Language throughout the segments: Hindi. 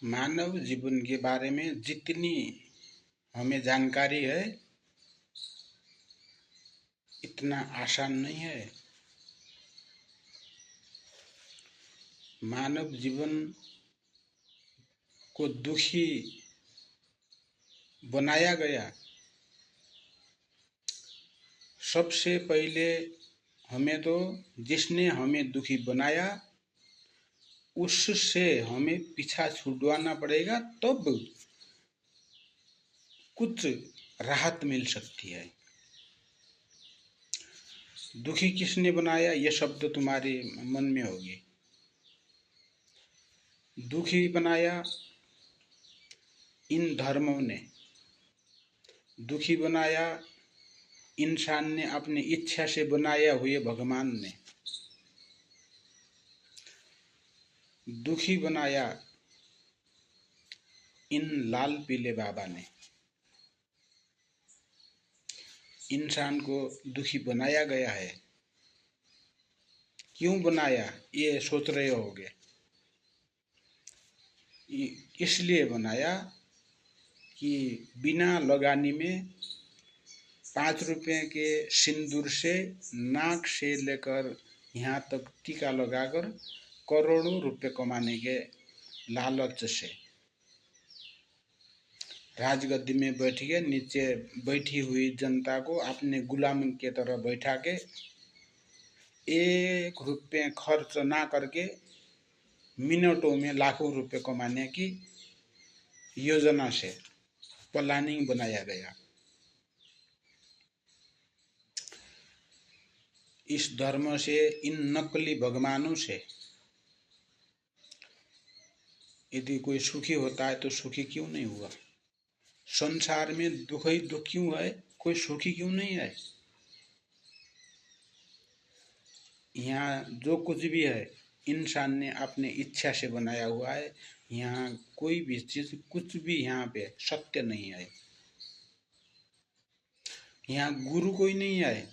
मानव जीवन के बारे में जितनी हमें जानकारी है इतना आसान नहीं है। मानव जीवन को दुखी बनाया गया। सबसे पहले हमें तो जिसने हमें दुखी बनाया उससे हमें पीछा छुड़वाना पड़ेगा, तब कुछ राहत मिल सकती है। दुखी किसने बनाया ये शब्द तुम्हारे मन में होगी। दुखी बनाया इन धर्मों ने, दुखी बनाया इंसान ने अपनी इच्छा से बनाया हुए भगवान ने, दुखी बनाया इन लाल पीले बाबा ने। इंसान को दुखी बनाया गया है। क्यों बनाया ये सोच रहे होगे। इसलिए बनाया कि बिना लगानी में 5 रुपए के सिंदूर से नाक से लेकर यहाँ तक टीका लगाकर करोड़ों रुपए कमाने के लालच से राजगद्दी में बैठ के नीचे बैठी हुई जनता को अपने गुलाम के तरह बैठा के 1 रुपये खर्च ना करके मिनटों में लाखों रुपए कमाने की योजना से प्लानिंग बनाया गया। इस धर्म से, इन नकली भगवानों से यदि कोई सुखी होता है तो सुखी क्यों नहीं हुआ। संसार में दुख ही दुख क्यों है, कोई सुखी क्यों नहीं है। यहाँ जो कुछ भी है इंसान ने अपने इच्छा से बनाया हुआ है। यहाँ कोई भी चीज कुछ भी यहाँ पे सत्य नहीं है। यहाँ गुरु कोई नहीं है।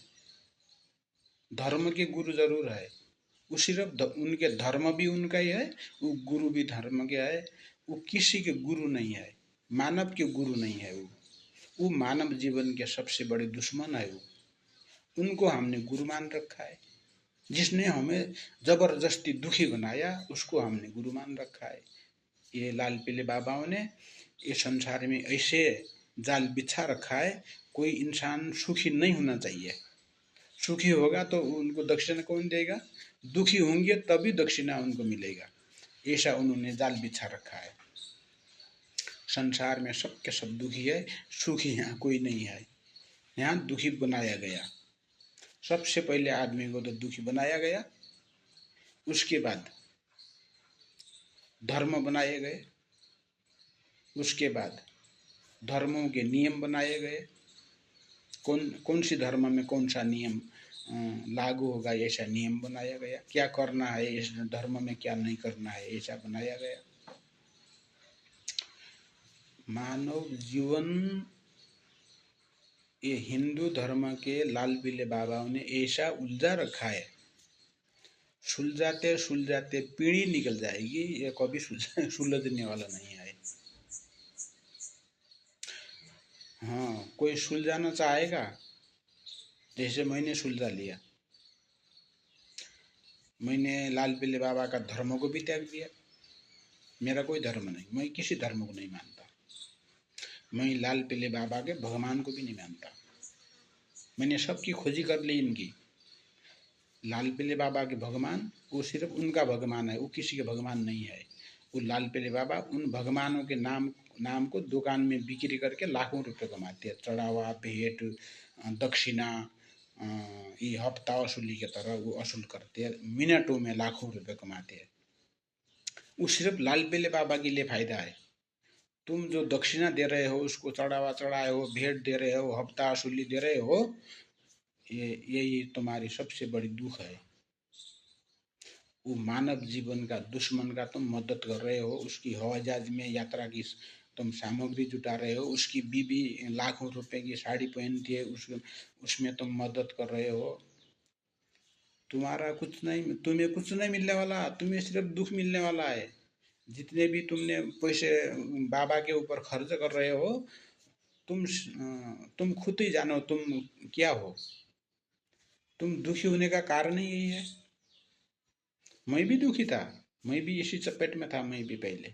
धर्म के गुरु जरूर है, वो सिर्फ उनके धर्म भी उनका ही है, वो गुरु भी धर्म के है। वो किसी के गुरु नहीं है, मानव के गुरु नहीं है। वो मानव जीवन के सबसे बड़े दुश्मन है। वो उनको हमने गुरु मान रखा है। जिसने हमें जबरदस्ती दुखी बनाया उसको हमने गुरु मान रखा है। ये लाल पीले बाबाओं ने ये संसार में ऐसे जाल बिछा रखा है, कोई इंसान सुखी नहीं होना चाहिए। सुखी होगा तो उनको दक्षिणा कौन देगा, दुखी होंगे तभी दक्षिणा उनको मिलेगा। ऐसा उन्होंने जाल बिछा रखा है। संसार में सबके सब दुखी है, सुखी यहाँ कोई नहीं है। यहाँ दुखी बनाया गया। सबसे पहले आदमी को तो दुखी बनाया गया, उसके बाद धर्म बनाए गए, उसके बाद धर्मों के नियम बनाए गए। कौन सी धर्म में कौन सा नियम लागू होगा ऐसा नियम बनाया गया। क्या करना है इस धर्म में, क्या नहीं करना है ऐसा बनाया गया। मानव जीवन ये हिंदू धर्म के लाल पीले बाबाओं ने ऐसा उलझा रखा है, सुलझाते सुलझाते पीढ़ी निकल जाएगी, ये कभी सुलझने वाला नहीं है। हाँ, कोई सुलझाना चाहेगा, जैसे मैंने सुलझा लिया। मैंने लाल पीले बाबा का धर्म को भी त्याग दिया। मेरा कोई धर्म नहीं, मैं किसी धर्म को नहीं मानता। मैं लाल पीले बाबा के भगवान को भी नहीं मानता। मैंने सबकी खोजी कर ली इनकी। लाल पीले बाबा के भगवान वो सिर्फ उनका भगवान है, वो किसी के भगवान नहीं है। वो लाल पीले बाबा उन भगवानों के नाम को दुकान में बिक्री करके लाखों रुपए कमाते हैं। चढ़ावा, भेंट, दक्षिणा, ये हफ्ता वसूली के तरह वो वसूल करते हैं। मिनटों में लाखों रुपए कमाते हैं। वो सिर्फ लाल पीले बाबा के लिए फायदा है। तुम जो दक्षिणा दे रहे हो, उसको चढ़ावा चढ़ाए हो, भेंट दे रहे हो, हफ्ता वसूली दे रहे हो, यही तुम्हारी सबसे बड़ी दुख है। वो मानव जीवन का दुश्मन का तुम मदद कर रहे हो। उसकी हवाई जहाज में यात्रा की तुम सामग्री जुटा रहे हो। उसकी बीबी लाखों रुपए की साड़ी पहनती है, उसमें तुम मदद कर रहे हो। तुम्हें कुछ नहीं मिलने वाला, तुम्हें सिर्फ दुख मिलने वाला है। जितने भी तुमने पैसे बाबा के ऊपर खर्च कर रहे हो, तुम खुद ही जानो तुम क्या हो। तुम दुखी होने का कारण ही यही है। मैं भी दुखी था, मैं भी इसी चपेट में था, मैं भी पहले।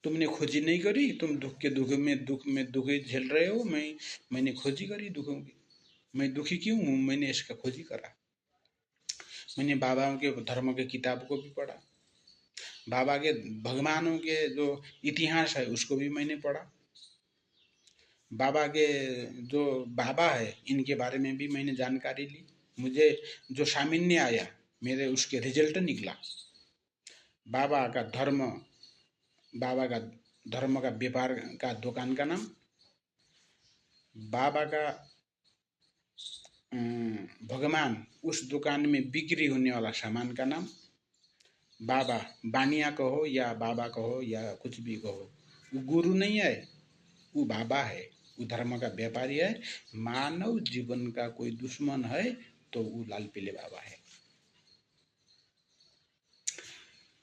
तुमने खोजी नहीं करी, तुम दुख में झेल रहे हो। मैंने खोजी करी दुखों की। मैं दुखी क्यों हूँ, मैंने इसका खोजी करा। मैंने बाबाओं के धर्म के किताब को भी पढ़ा, बाबा के भगवानों के जो इतिहास है उसको भी मैंने पढ़ा, बाबा के जो बाबा है इनके बारे में भी मैंने जानकारी ली। मुझे जो सामान्य आया, मेरे उसके रिजल्ट निकला। बाबा का धर्म, बाबा का धर्म का व्यापार का दुकान का नाम, बाबा का भगवान उस दुकान में बिक्री होने वाला सामान का नाम, बाबा बानिया कहो या बाबा कहो या कुछ भी कहो, वो गुरु नहीं है, वो बाबा है, वो धर्म का व्यापारी है। मानव जीवन का कोई दुश्मन है तो वो लाल पीले बाबा है।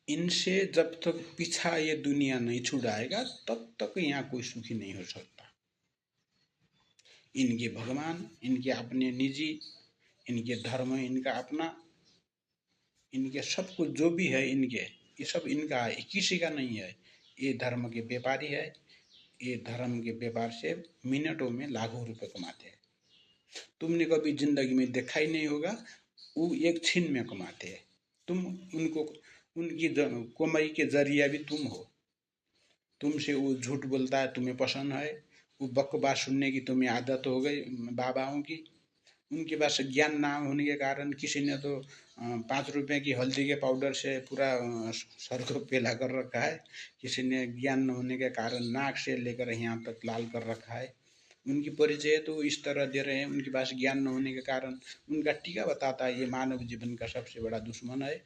इनसे जब तक पीछा ये दुनिया नहीं छुड़ाएगा तब तक यहाँ कोई सुखी नहीं हो सकता। इनके भगवान, इनके अपने निजी, इनके धर्म इनका अपना, इनके सब कुछ जो भी है इनके, ये सब इनका है, किसी का नहीं है। ये धर्म के व्यापारी है। ये धर्म के व्यापार से मिनटों में लाखों रुपए कमाते हैं। तुमने कभी जिंदगी में देखा ही नहीं होगा, वो एक छीन में कमाते हैं। तुम उनको, उनकी कमाई के जरिया भी तुम हो। तुमसे वो झूठ बोलता है, तुम्हें पसंद है, वो बकवास सुनने की तुम्हें आदत हो गई बाबाओं की। उनके पास ज्ञान ना होने के कारण किसी ने तो 5 रुपए की हल्दी के पाउडर से पूरा सर को पीला कर रखा है। किसी ने ज्ञान न होने के कारण नाक से लेकर यहाँ तक लाल कर रखा है। उनकी परिचय तो इस तरह दे रहे हैं, उनके पास ज्ञान न होने के कारण। उनका टीका बताता है ये मानव जीवन का सबसे बड़ा दुश्मन है।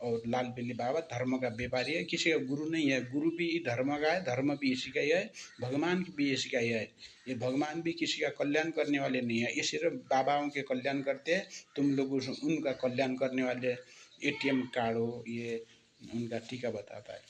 और लाल पीली बाबा धर्म का व्यापारी है, किसी का गुरु नहीं है। गुरु भी धर्म का है, धर्म भी इसी का ही है, भगवान भी इसी का ही है। ये भगवान भी किसी का कल्याण करने वाले नहीं है, ये सिर्फ बाबाओं के कल्याण करते हैं। तुम लोग उनका कल्याण करने वाले ATM कार्ड हो, ये उनका टीका बताता है।